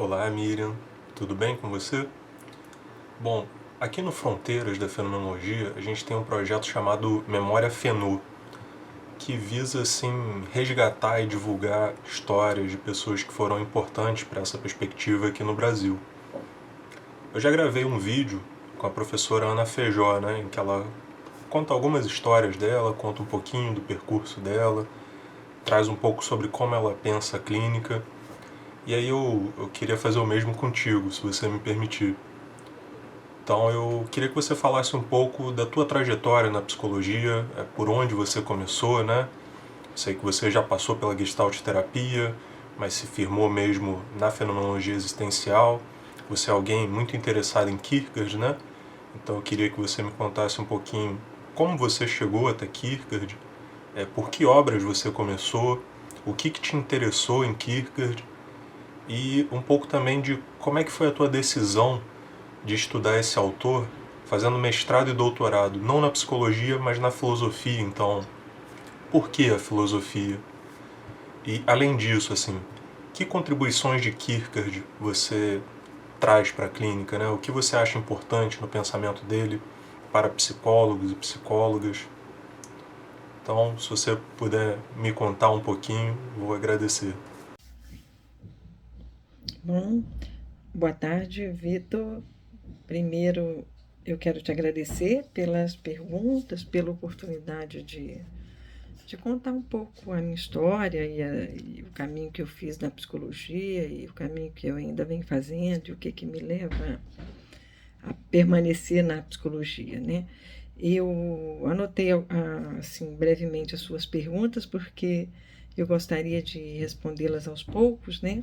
Olá, Miriam. Tudo bem com você? Bom, aqui no Fronteiras da Fenomenologia, a gente tem um projeto chamado Memória Fenô, que visa, assim, resgatar e divulgar histórias de pessoas que foram importantes para essa perspectiva aqui no Brasil. Eu já gravei um vídeo com a professora Ana Feijó, né, em que ela conta algumas histórias dela, conta um pouquinho do percurso dela, traz um pouco sobre como ela pensa a clínica. E aí eu queria fazer o mesmo contigo, se você me permitir. Então eu queria que você falasse um pouco da tua trajetória na psicologia, por onde você começou, né? Sei que você já passou pela Gestalt terapia, mas se firmou mesmo na fenomenologia existencial. Você é alguém muito interessado em Kierkegaard, né? Então eu queria que você me contasse um pouquinho como você chegou até Kierkegaard, por que obras você começou, o que te interessou em Kierkegaard e um pouco também de como é que foi a tua decisão de estudar esse autor fazendo mestrado e doutorado, não na psicologia, mas na filosofia. Então, por que a filosofia? E, além disso, assim, que contribuições de Kierkegaard você traz para a clínica, né? O que você acha importante no pensamento dele para psicólogos e psicólogas? Então, se você puder me contar um pouquinho, vou agradecer. Bom, boa tarde, Vitor. Primeiro, eu quero te agradecer pelas perguntas, pela oportunidade de contar um pouco a minha história e o caminho que eu fiz na psicologia e o caminho que eu ainda venho fazendo e o que me leva a permanecer na psicologia, né? Eu anotei, assim, brevemente as suas perguntas, porque eu gostaria de respondê-las aos poucos, né?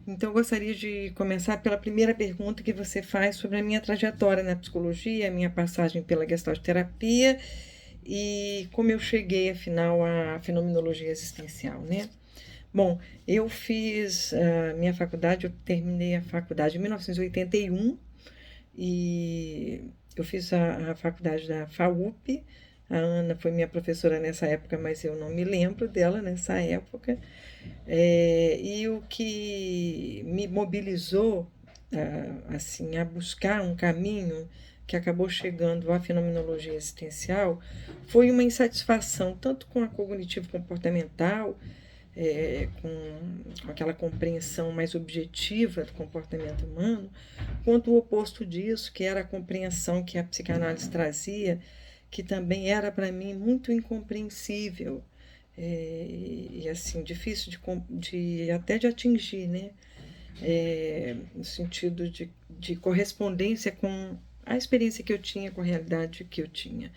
Então, eu gostaria de começar pela primeira pergunta que você faz sobre a minha trajetória na psicologia, a minha passagem pela Gestalt terapia e como eu cheguei, afinal, à fenomenologia existencial, né? Bom, eu fiz a minha faculdade, eu terminei a faculdade em 1981 e eu fiz a faculdade da FAUP. A Ana foi minha professora nessa época, mas eu não me lembro dela nessa época. E o que me mobilizou assim, a buscar um caminho que acabou chegando à fenomenologia existencial foi uma insatisfação tanto com a cognitivo-comportamental, com aquela compreensão mais objetiva do comportamento humano, quanto o oposto disso, que era a compreensão que a psicanálise trazia, que também era para mim muito incompreensível e assim difícil até de atingir, né? No sentido de correspondência com a experiência que eu tinha, com a realidade que eu tinha.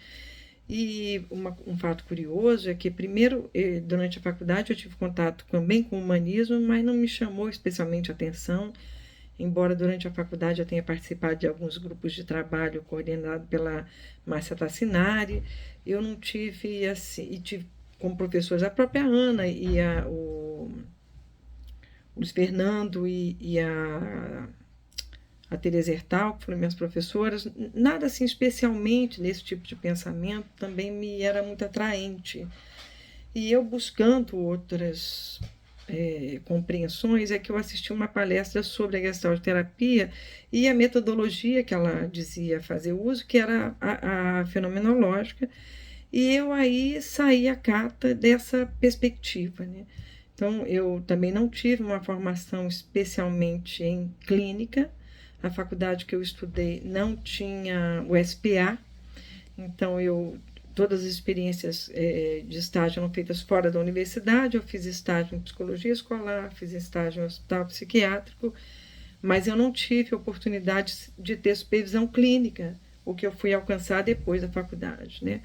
E um fato curioso é que, primeiro, durante a faculdade, eu tive contato também com o humanismo, mas não me chamou especialmente a atenção, embora durante a faculdade eu tenha participado de alguns grupos de trabalho coordenado pela Márcia Tassinari. Eu não tive, assim, e tive como professores a própria Ana e o Luiz Fernando e a Teresa Hertal, que foram minhas professoras, nada assim especialmente nesse tipo de pensamento também me era muito atraente. E eu buscando outras compreensões é que eu assisti uma palestra sobre a gestalt terapia e a metodologia que ela dizia fazer uso, que era a fenomenológica, e eu aí saí a cata dessa perspectiva, né? Então, eu também não tive uma formação especialmente em clínica. A faculdade que eu estudei não tinha o SPA, então todas as experiências de estágio eram feitas fora da universidade. Eu fiz estágio em psicologia escolar, fiz estágio em hospital psiquiátrico, mas eu não tive oportunidade de ter supervisão clínica, o que eu fui alcançar depois da faculdade, né?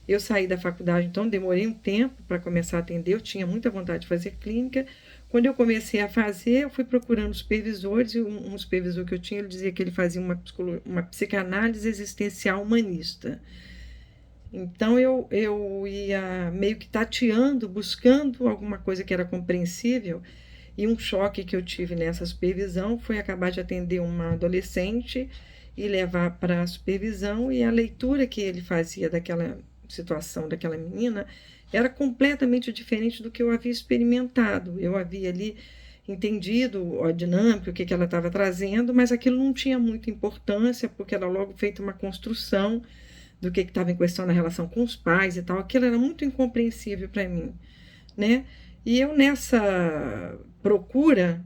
Eu saí da faculdade, então demorei um tempo para começar a atender, eu tinha muita vontade de fazer clínica. Quando eu comecei a fazer, eu fui procurando supervisores, e um supervisor que eu tinha, ele dizia que ele fazia uma psicanálise existencial humanista. Então eu ia meio que tateando, buscando alguma coisa que era compreensível, e um choque que eu tive nessa supervisão foi acabar de atender uma adolescente e levar para a supervisão, e a leitura que ele fazia daquela situação daquela menina era completamente diferente do que eu havia experimentado. Eu havia ali entendido a dinâmica, o que ela estava trazendo, mas aquilo não tinha muita importância, porque era logo feita uma construção do que estava em questão na relação com os pais e tal. Aquilo era muito incompreensível para mim, né? E eu, nessa procura,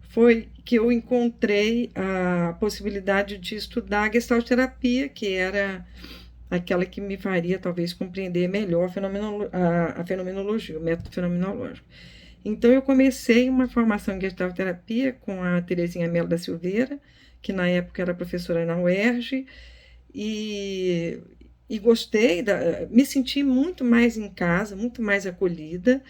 foi que eu encontrei a possibilidade de estudar a gestalterapia, que era aquela que me faria talvez compreender melhor a fenomenologia, o método fenomenológico. Então eu comecei uma formação em gestalterapia com a Terezinha Mello da Silveira, que na época era professora na UERJ, e gostei, me senti muito mais em casa, muito mais acolhida.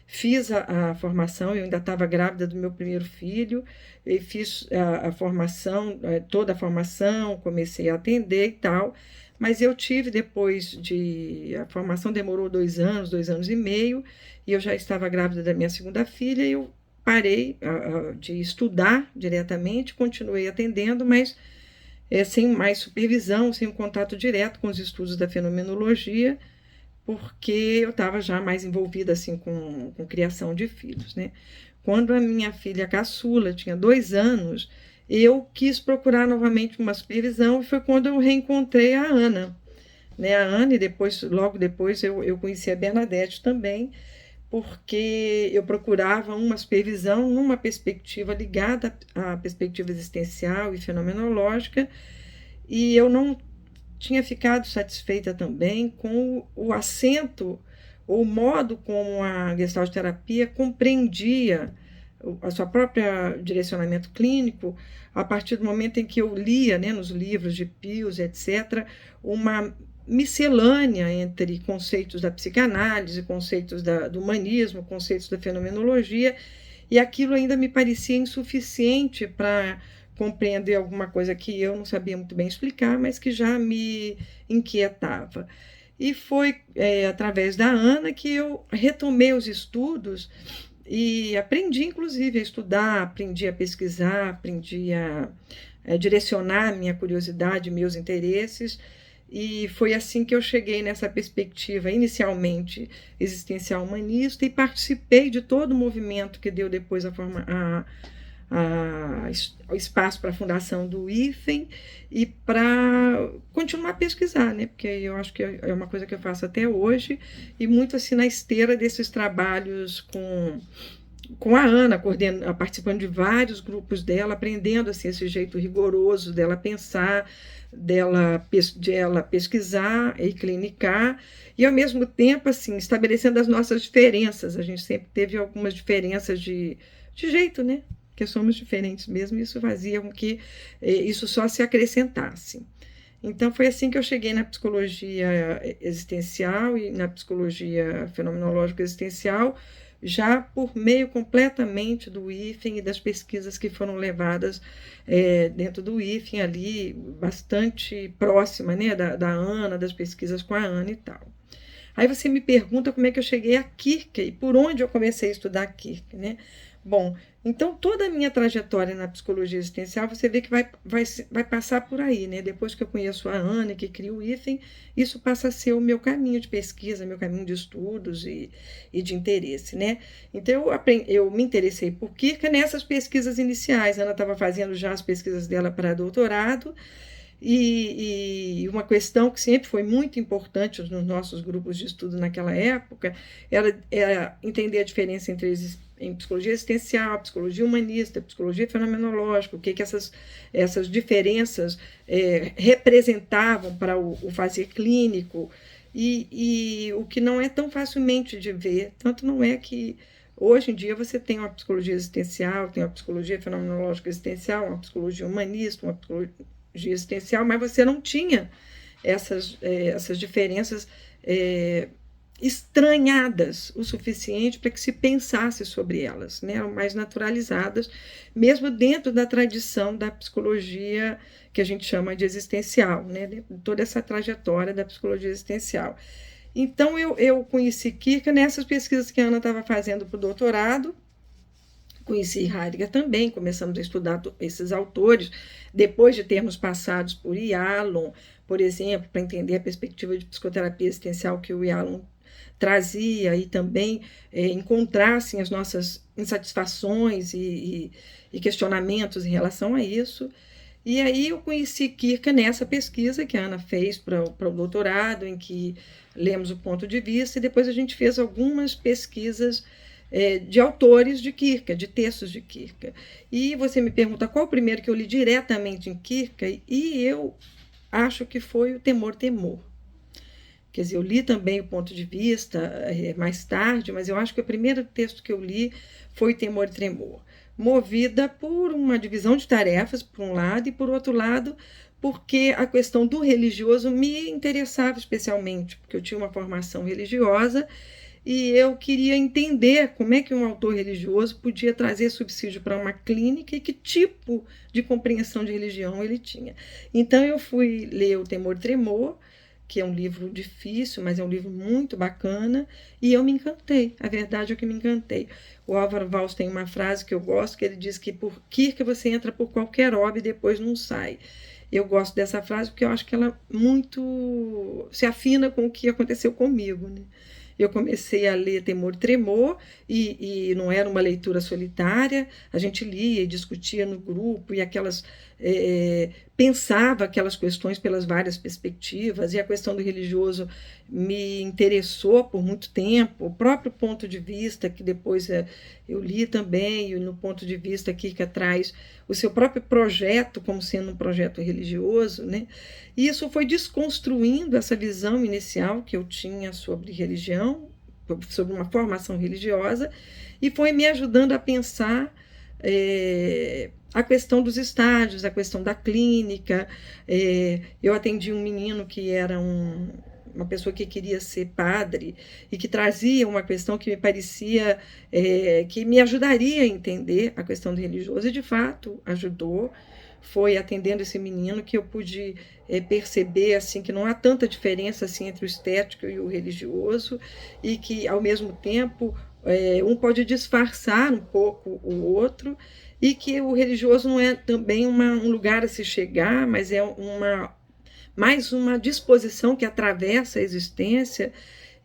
Fiz a formação, eu ainda estava grávida do meu primeiro filho, e fiz a formação, toda a formação, comecei a atender e tal, mas eu tive depois a formação demorou 2 anos e meio, e eu já estava grávida da minha segunda filha, e eu parei de estudar diretamente, continuei atendendo, mas sem mais supervisão, sem um contato direto com os estudos da fenomenologia, porque eu estava já mais envolvida assim com criação de filhos, né? Quando a minha filha caçula tinha 2 anos, eu quis procurar novamente uma supervisão, e foi quando eu reencontrei a Ana, né? A Ana, e logo depois eu conheci a Bernadette também, porque eu procurava uma supervisão numa perspectiva ligada à perspectiva existencial e fenomenológica, e eu não tinha ficado satisfeita também com o acento, ou o modo como a gestalterapia compreendia a sua própria direcionamento clínico, a partir do momento em que eu lia, né, nos livros de Pius, etc., uma miscelânea entre conceitos da psicanálise, conceitos do humanismo, conceitos da fenomenologia, e aquilo ainda me parecia insuficiente para compreender alguma coisa que eu não sabia muito bem explicar, mas que já me inquietava. E foi através da Ana que eu retomei os estudos e aprendi, inclusive, a estudar, aprendi a pesquisar, aprendi a direcionar minha curiosidade, meus interesses, e foi assim que eu cheguei nessa perspectiva inicialmente existencial humanista, e participei de todo o movimento que deu depois o espaço para a fundação do IFEM, e para continuar a pesquisar, né? Porque eu acho que é uma coisa que eu faço até hoje, e muito assim na esteira desses trabalhos com a Ana, participando de vários grupos dela, aprendendo assim, esse jeito rigoroso dela pensar, de ela pesquisar e clinicar, e ao mesmo tempo assim, estabelecendo as nossas diferenças. A gente sempre teve algumas diferenças de jeito, né? Porque somos diferentes mesmo, e isso fazia com que isso só se acrescentasse. Então, foi assim que eu cheguei na psicologia existencial e na psicologia fenomenológica existencial, já por meio completamente do IFEM e das pesquisas que foram levadas dentro do IFEM, ali, bastante próxima, né, da Ana, das pesquisas com a Ana e tal. Aí você me pergunta como é que eu cheguei a Kirke e por onde eu comecei a estudar Kirke, né? Bom, então toda a minha trajetória na psicologia existencial, você vê que vai passar por aí, né? Depois que eu conheço a Ana, que cria o IFEM, isso passa a ser o meu caminho de pesquisa, meu caminho de estudos e de interesse, né? Então eu me interessei por Kirke nessas pesquisas iniciais. A Ana estava fazendo já as pesquisas dela para doutorado, e uma questão que sempre foi muito importante nos nossos grupos de estudo naquela época era entender a diferença em psicologia existencial, psicologia humanista, psicologia fenomenológica, o que essas diferenças representavam para o fazer clínico, e o que não é tão facilmente de ver. Tanto não é que hoje em dia você tem uma psicologia existencial, tem uma psicologia fenomenológica existencial, uma psicologia humanista, uma psicologia existencial, mas você não tinha essas diferenças estranhadas o suficiente para que se pensasse sobre elas, né? Eram mais naturalizadas, mesmo dentro da tradição da psicologia que a gente chama de existencial, né? Toda essa trajetória da psicologia existencial. Então, eu conheci Kirke nessas pesquisas que a Ana estava fazendo para o doutorado. Conheci Heidegger também, começamos a estudar esses autores, depois de termos passado por Yalom, por exemplo, para entender a perspectiva de psicoterapia existencial que o Yalom trazia e também encontrassem as nossas insatisfações e questionamentos em relação a isso. E aí eu conheci Kierkegaard nessa pesquisa que a Ana fez para o doutorado, em que lemos o ponto de vista, e depois a gente fez algumas pesquisas de autores de Kierkegaard, de textos de Kierkegaard. E você me pergunta qual o primeiro que eu li diretamente em Kierkegaard, e eu acho que foi o Temor, Temor. Quer dizer, eu li também o ponto de vista mais tarde, mas eu acho que o primeiro texto que eu li foi Temor e Tremor, movida por uma divisão de tarefas, por um lado, e por outro lado, porque a questão do religioso me interessava especialmente, porque eu tinha uma formação religiosa e eu queria entender como é que um autor religioso podia trazer subsídio para uma clínica e que tipo de compreensão de religião ele tinha. Então eu fui ler o Temor e Tremor, que é um livro difícil, mas é um livro muito bacana, e eu me encantei. A verdade é que me encantei. O Álvaro Valls tem uma frase que eu gosto, que ele diz que por Kierkegaard você entra por qualquer obra e depois não sai. Eu gosto dessa frase porque eu acho que ela muito se afina com o que aconteceu comigo, né? Eu comecei a ler Temor e Tremor, e não era uma leitura solitária, a gente lia e discutia no grupo, e pensava aquelas questões pelas várias perspectivas, e a questão do religioso me interessou por muito tempo, o próprio ponto de vista, que depois eu li também, e no ponto de vista aqui que traz o seu próprio projeto como sendo um projeto religioso, né? E isso foi desconstruindo essa visão inicial que eu tinha sobre religião, sobre uma formação religiosa, e foi me ajudando a pensar a questão dos estágios, a questão da clínica. Eu atendi um menino que era uma pessoa que queria ser padre e que trazia uma questão que me parecia que me ajudaria a entender a questão do religioso, e de fato ajudou. Foi atendendo esse menino que eu pude perceber assim, que não há tanta diferença assim, entre o estético e o religioso, e que, ao mesmo tempo, um pode disfarçar um pouco o outro, e que o religioso não é também um lugar a se chegar, mas é mais uma disposição que atravessa a existência,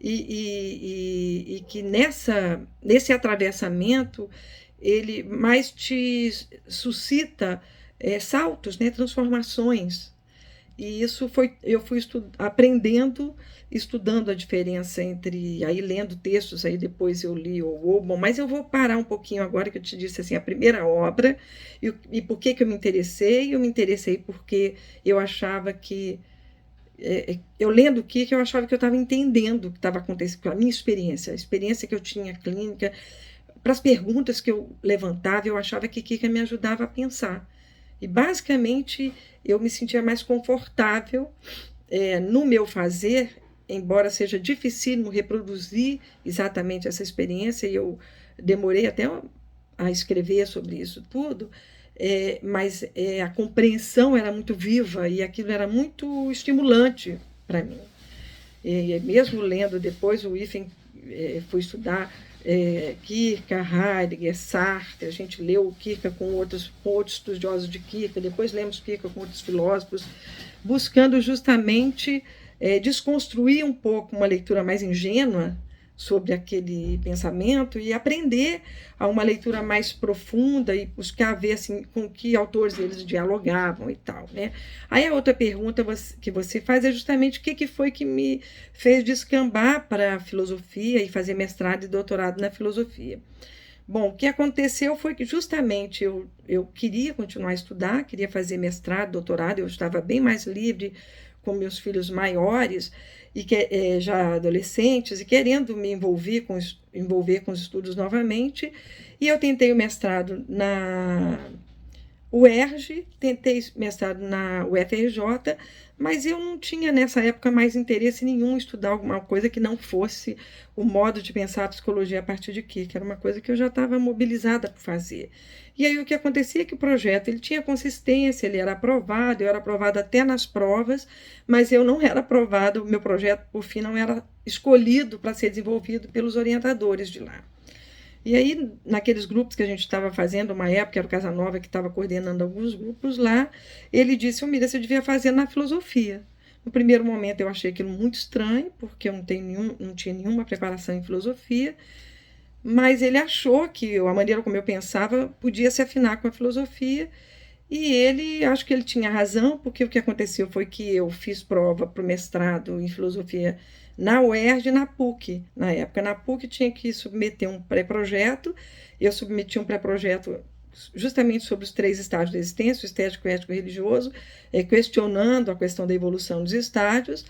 e que nesse atravessamento ele mais te suscita saltos, né, transformações. E isso eu fui aprendendo, estudando a diferença entre, aí lendo textos, aí depois eu li bom, mas eu vou parar um pouquinho agora que eu te disse assim, a primeira obra, e por que eu me interessei? Eu me interessei porque eu achava que, eu lendo o que eu achava que eu estava entendendo o que estava acontecendo, a minha experiência, a experiência que eu tinha clínica, para as perguntas que eu levantava, eu achava que Kierkegaard me ajudava a pensar. E, basicamente, eu me sentia mais confortável no meu fazer, embora seja dificílimo reproduzir exatamente essa experiência, e eu demorei até a escrever sobre isso tudo, mas a compreensão era muito viva e aquilo era muito estimulante para mim. E mesmo lendo depois, o Iffen foi estudar Kierkegaard, Heidegger, Sartre, a gente leu o Kierkegaard com outros estudiosos de Kierkegaard, depois lemos Kierkegaard com outros filósofos, buscando justamente desconstruir um pouco uma leitura mais ingênua sobre aquele pensamento e aprender a uma leitura mais profunda e buscar ver assim, com que autores eles dialogavam e tal, né? Aí a outra pergunta que você faz é justamente o que foi que me fez descambar para a filosofia e fazer mestrado e doutorado na filosofia. Bom, o que aconteceu foi que justamente eu queria continuar a estudar, queria fazer mestrado, doutorado, eu estava bem mais livre com meus filhos maiores, e já adolescentes, e querendo me envolver com os estudos novamente, e eu tentei o mestrado na UERJ, tentei mestrado na UFRJ, mas eu não tinha nessa época mais interesse nenhum em estudar alguma coisa que não fosse o modo de pensar a psicologia a partir de que era uma coisa que eu já estava mobilizada por fazer. E aí o que acontecia é que o projeto ele tinha consistência, ele era aprovado, eu era aprovada até nas provas, mas eu não era aprovada, o meu projeto, por fim, não era escolhido para ser desenvolvido pelos orientadores de lá. E aí, naqueles grupos que a gente estava fazendo, uma época, era o Casanova que estava coordenando alguns grupos lá, ele disse, Mira, você devia fazer na filosofia, No primeiro momento eu achei aquilo muito estranho, porque eu não tinha nenhuma preparação em filosofia, mas ele achou que a maneira como eu pensava podia se afinar com a filosofia, e ele, acho que ele tinha razão, porque o que aconteceu foi que eu fiz prova para o mestrado em filosofia na UERJ e na PUC. Na época, na PUC tinha que submeter um pré-projeto, eu submeti um pré-projeto justamente sobre os 3 estágios da existência, o estético, o ético e o religioso, questionando a questão da evolução dos estágios,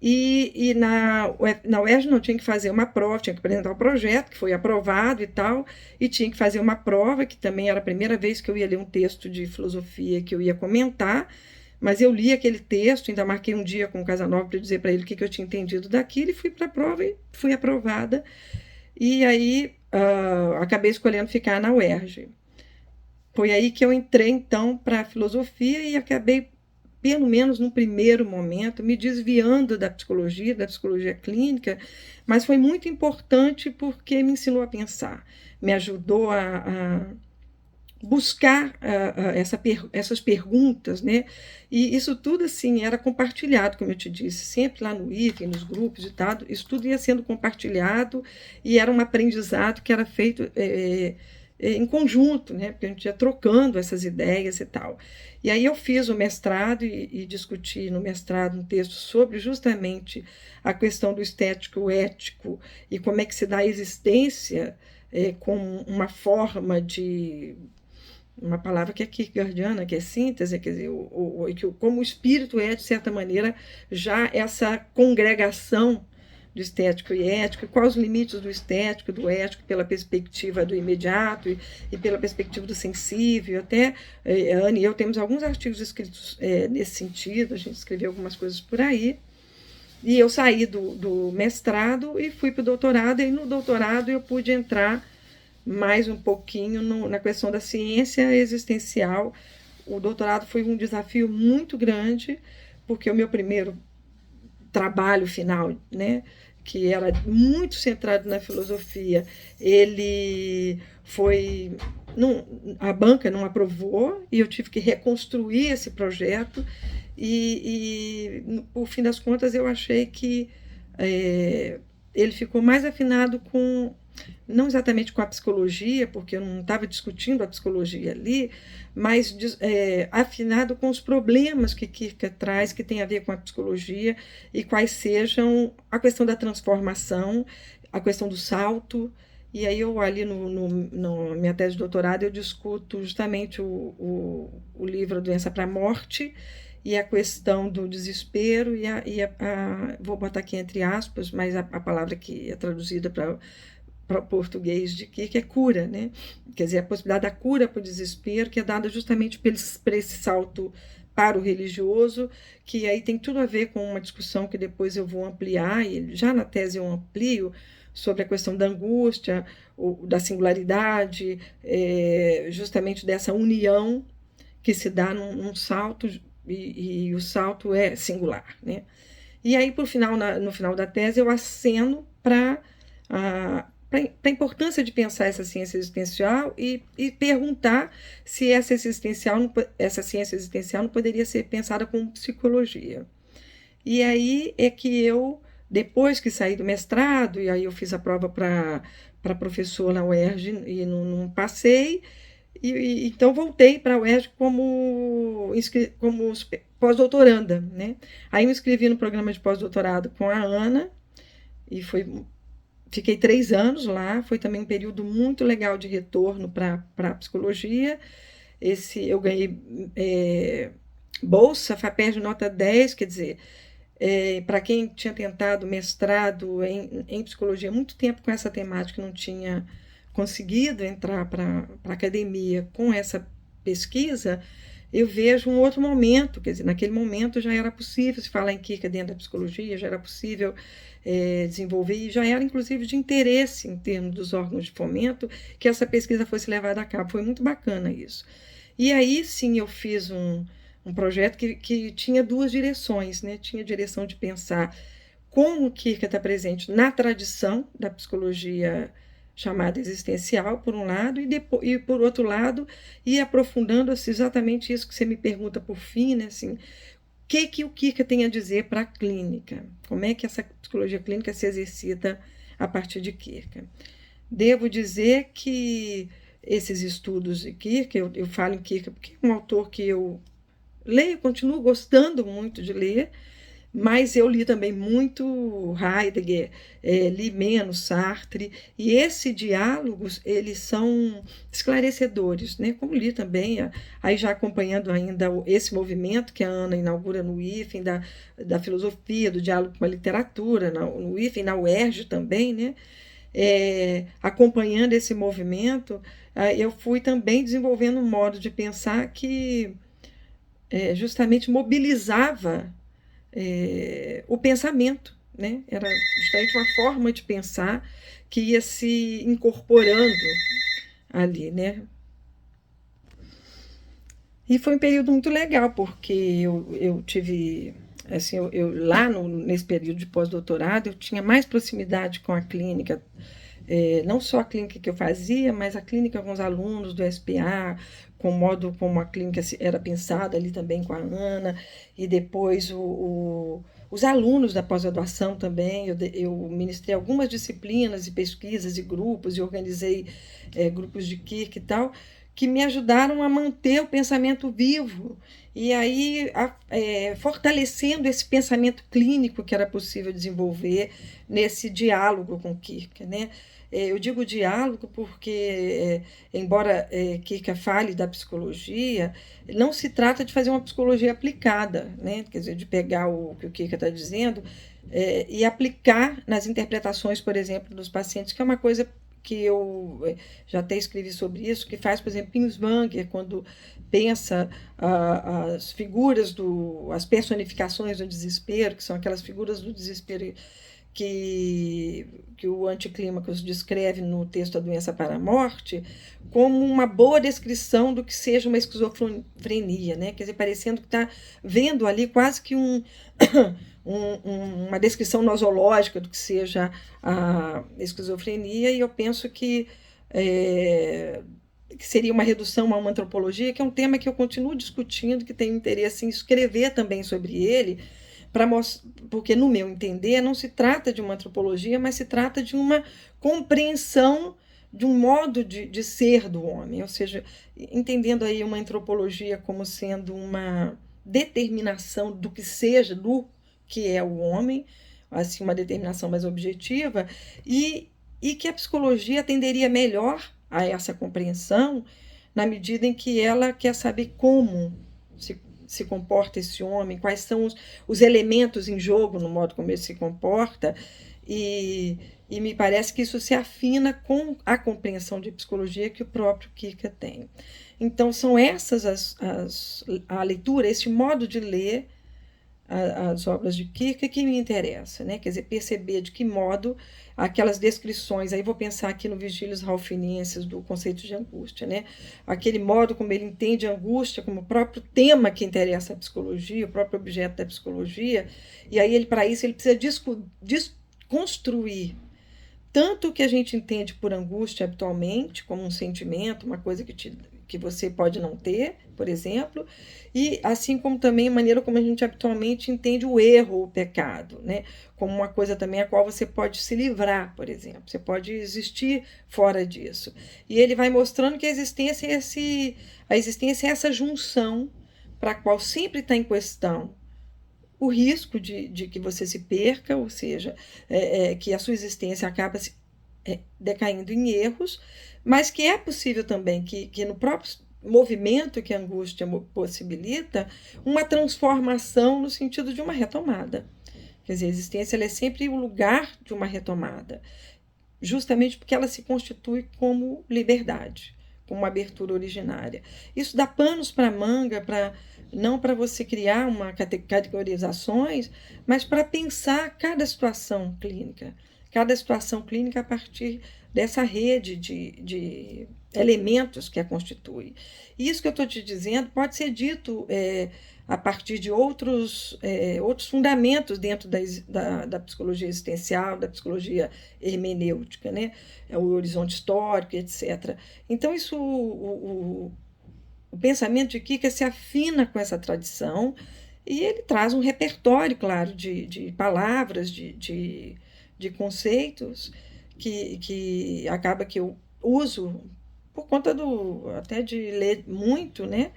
e na UERJ não tinha que fazer uma prova, tinha que apresentar o projeto, que foi aprovado e tal, e tinha que fazer uma prova, que também era a primeira vez que eu ia ler um texto de filosofia que eu ia comentar, mas eu li aquele texto, ainda marquei um dia com o Casanova para dizer para ele o que eu tinha entendido daquilo, e fui para a prova e fui aprovada, e aí acabei escolhendo ficar na UERJ. Foi aí que eu entrei, então, para a filosofia e acabei, pelo menos no primeiro momento, me desviando da psicologia clínica, mas foi muito importante porque me ensinou a pensar, me ajudou a buscar essas perguntas, né? E isso tudo, assim, era compartilhado, como eu te disse, sempre lá no IFE, nos grupos e tal, isso tudo ia sendo compartilhado e era um aprendizado que era feito em conjunto, né? Porque a gente ia trocando essas ideias e tal. E aí eu fiz o mestrado e discuti no mestrado um texto sobre justamente a questão do estético ético e como é que se dá a existência como uma forma de... uma palavra que é kierkegaardiana, que é síntese, quer dizer, como o espírito é, de certa maneira, já essa congregação do estético e ético, e quais os limites do estético e do ético pela perspectiva do imediato e pela perspectiva do sensível. Até Ana e eu temos alguns artigos escritos nesse sentido, a gente escreveu algumas coisas por aí, e eu saí do mestrado e fui para o doutorado, e no doutorado eu pude entrar mais um pouquinho na questão da ciência existencial. O doutorado foi um desafio muito grande, porque o meu primeiro trabalho final, né, que era muito centrado na filosofia, ele foi... a banca não aprovou, e eu tive que reconstruir esse projeto, e por fim das contas, eu achei que ele ficou mais afinado com... não exatamente com a psicologia, porque eu não estava discutindo a psicologia ali, mas afinado com os problemas que Kierkegaard traz, que tem a ver com a psicologia, e quais sejam a questão da transformação, a questão do salto. E aí eu ali na minha tese de doutorado eu discuto justamente o livro A Doença para a Morte, e a questão do desespero, vou botar aqui entre aspas, mas a palavra que é traduzida para o português de que é cura, né? Quer dizer, a possibilidade da cura para o desespero, que é dada justamente para esse salto para o religioso, que aí tem tudo a ver com uma discussão que depois eu vou ampliar, e já na tese eu amplio, sobre a questão da angústia, da singularidade, justamente dessa união que se dá num salto, e o salto é singular, né? E aí, no final da tese, eu aceno para a importância de pensar essa ciência existencial e perguntar se essa ciência existencial não poderia ser pensada como psicologia. E aí é que eu, depois que saí do mestrado, e aí eu fiz a prova para professor na UERJ e não passei, então voltei para a UERJ como pós-doutoranda, né? Aí me inscrevi no programa de pós-doutorado com a Ana, e fiquei 3 anos lá, foi também um período muito legal de retorno para a psicologia. Eu ganhei bolsa, FAPERJ nota 10, quer dizer, para quem tinha tentado mestrado em psicologia há muito tempo com essa temática, não tinha conseguido entrar para a academia com essa pesquisa, eu vejo um outro momento, quer dizer, naquele momento já era possível se falar em Kierkegaard dentro da psicologia, já era possível desenvolver, e já era inclusive de interesse em termos dos órgãos de fomento que essa pesquisa fosse levada a cabo. Foi muito bacana isso. E aí sim eu fiz um projeto que tinha 2 direções, né? Tinha a direção de pensar como Kierkegaard está presente na tradição da psicologia chamada existencial, por um lado, e por outro lado, ir aprofundando exatamente isso que você me pergunta por fim, né? Assim, que o Kierkegaard tem a dizer para a clínica, como é que essa psicologia clínica se exercita a partir de Kierkegaard. Devo dizer que esses estudos de Kierkegaard, eu falo em Kierkegaard porque é um autor que eu leio, continuo gostando muito de ler, mas eu li também muito Heidegger, li menos Sartre, e esses diálogos, eles são esclarecedores, né? Como li também, aí já acompanhando ainda esse movimento que a Ana inaugura no IFEM, da filosofia, do diálogo com a literatura, no IFEM, na UERJ também, né? Acompanhando esse movimento, eu fui também desenvolvendo um modo de pensar que justamente mobilizava o pensamento, né? Era justamente uma forma de pensar que ia se incorporando ali, né? E foi um período muito legal, porque eu tive, assim, lá nesse período de pós-doutorado, eu tinha mais proximidade com a clínica, não só a clínica que eu fazia, mas a clínica com os alunos do SPA, com o modo como a clínica era pensada ali também com a Ana, e depois os alunos da pós-graduação também. Eu ministrei algumas disciplinas e pesquisas e grupos, e organizei grupos de Kierkegaard e tal, que me ajudaram a manter o pensamento vivo, e aí fortalecendo esse pensamento clínico que era possível desenvolver nesse diálogo com Kierkegaard, né? Eu digo diálogo porque, embora Kierkegaard fale da psicologia, não se trata de fazer uma psicologia aplicada, né? Quer dizer, de pegar o que o Kierkegaard está dizendo e aplicar nas interpretações, por exemplo, dos pacientes, que é uma coisa que eu já até escrevi sobre isso, que faz, por exemplo, Binswanger, quando pensa as figuras, as personificações do desespero, que são aquelas figuras do desespero que o Anticlímacos descreve no texto A Doença para a Morte, como uma boa descrição do que seja uma esquizofrenia, né? Quer dizer, parecendo que está vendo ali quase que uma descrição nosológica do que seja a esquizofrenia, e eu penso que seria uma redução a uma antropologia, que é um tema que eu continuo discutindo, que tenho interesse em escrever também sobre ele, porque, no meu entender, não se trata de uma antropologia, mas se trata de uma compreensão de um modo de ser do homem, ou seja, entendendo aí uma antropologia como sendo uma determinação do que seja, do que é o homem, assim, uma determinação mais objetiva, e que a psicologia atenderia melhor a essa compreensão na medida em que ela quer saber como se comporta esse homem, quais são os elementos em jogo no modo como ele se comporta, e me parece que isso se afina com a compreensão de psicologia que o próprio Kierkegaard tem. Então, são essas a leitura, esse modo de ler as obras de Kierkegaard que me interessa, né? Quer dizer, perceber de que modo aquelas descrições, aí vou pensar aqui no Vigílios Raufinenses do conceito de angústia, né? Aquele modo como ele entende a angústia como o próprio tema que interessa a psicologia, o próprio objeto da psicologia, e aí para isso ele precisa desconstruir tanto o que a gente entende por angústia habitualmente, como um sentimento, uma coisa que você pode não ter, por exemplo, e assim como também a maneira como a gente habitualmente entende o erro, o pecado, né? Como uma coisa também a qual você pode se livrar, por exemplo, você pode existir fora disso. E ele vai mostrando que a existência é essa junção para a qual sempre está em questão o risco de que você se perca, ou seja, que a sua existência acaba decaindo em erros, mas que é possível também que no próprio movimento que a angústia possibilita, uma transformação no sentido de uma retomada. Quer dizer, a existência ela é sempre o lugar de uma retomada, justamente porque ela se constitui como liberdade, como uma abertura originária. Isso dá panos para a manga, não para você criar uma categorizações, mas para pensar cada situação clínica a partir dessa rede de elementos que a constitui. E isso que eu estou te dizendo pode ser dito a partir de outros fundamentos dentro da psicologia existencial, da psicologia hermenêutica, né? O horizonte histórico, etc. Então, isso, o pensamento de Kierkegaard se afina com essa tradição, E ele traz um repertório, claro, de palavras, de conceitos, que acaba que eu uso por conta até de ler muito, né?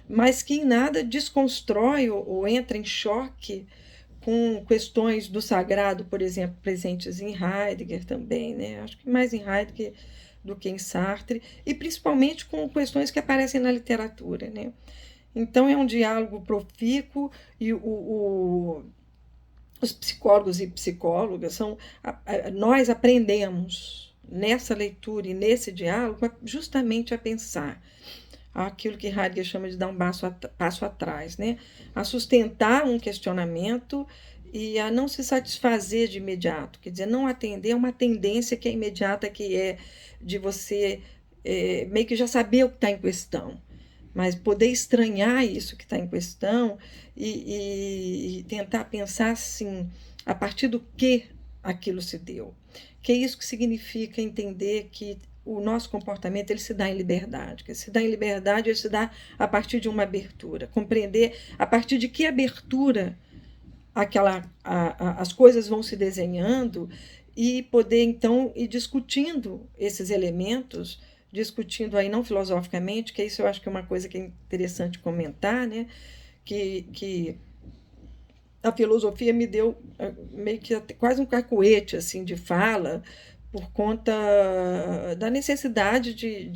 Mas que em nada desconstrói ou entra em choque com questões do sagrado, por exemplo, presentes em Heidegger também, né? Acho que mais em Heidegger do que em Sartre, e principalmente com questões que aparecem na literatura, né? Então é um diálogo profícuo e os psicólogos e psicólogas nós aprendemos nessa leitura e nesse diálogo justamente a pensar aquilo que Heidegger chama de dar um passo atrás, né? A sustentar um questionamento e a não se satisfazer de imediato, quer dizer, não atender a uma tendência que é imediata, que é de você meio que já saber o que está em questão, mas poder estranhar isso que está em questão e tentar pensar assim, a partir do que aquilo se deu. Que é isso que significa entender que o nosso comportamento ele se dá em liberdade. Que se dá em liberdade, ele se dá a partir de uma abertura. Compreender a partir de que abertura as coisas vão se desenhando e poder, então, ir discutindo esses elementos, discutindo aí não filosoficamente, que isso eu acho que é uma coisa que é interessante comentar, né? Que a filosofia me deu meio que quase um cacuete assim, de fala, por conta da necessidade de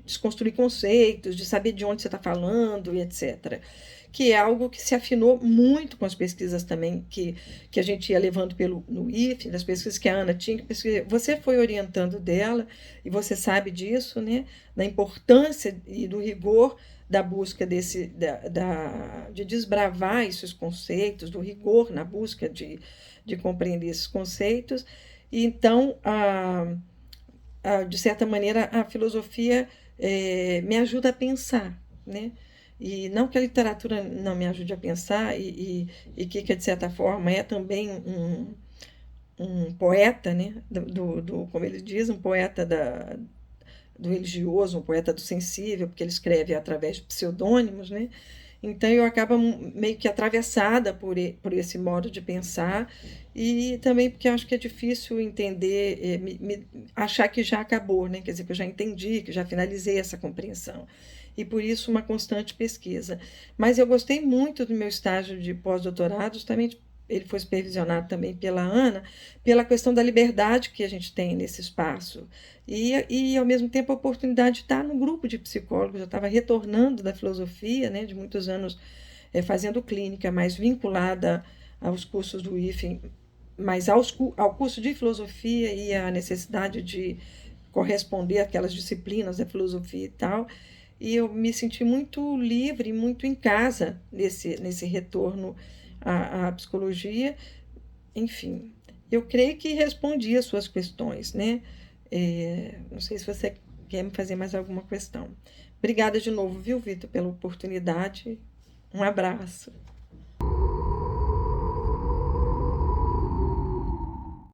desconstruir conceitos, de saber de onde você está falando e etc. Que é algo que se afinou muito com as pesquisas também que a gente ia levando no IFE, das pesquisas que a Ana tinha, você foi orientando dela, e você sabe disso, né? Da importância e do rigor da busca de desbravar esses conceitos, do rigor na busca de compreender esses conceitos. E então, de certa maneira, a filosofia me ajuda a pensar, né? E não que a literatura não me ajude a pensar, e que, de certa forma, é também um poeta, né? Como ele diz, um poeta do religioso, um poeta do sensível, porque ele escreve através de pseudônimos, né? Então eu acabo meio que atravessada por esse modo de pensar, e também porque acho que é difícil entender, achar que já acabou, né? Quer dizer, que eu já entendi, que já finalizei essa compreensão. E por isso uma constante pesquisa. Mas eu gostei muito do meu estágio de pós-doutorado, justamente ele foi supervisionado também pela Ana, pela questão da liberdade que a gente tem nesse espaço. E ao mesmo tempo, a oportunidade de estar no grupo de psicólogos. Eu estava retornando da filosofia, né, de muitos anos fazendo clínica, mais vinculada aos cursos do IFE, mas ao curso de filosofia e à necessidade de corresponder àquelas disciplinas da filosofia e tal. E eu me senti muito livre, muito em casa nesse retorno à psicologia. Enfim, eu creio que respondi às suas questões, né? Não sei se você quer me fazer mais alguma questão. Obrigada de novo, viu, Vitor, pela oportunidade. Um abraço.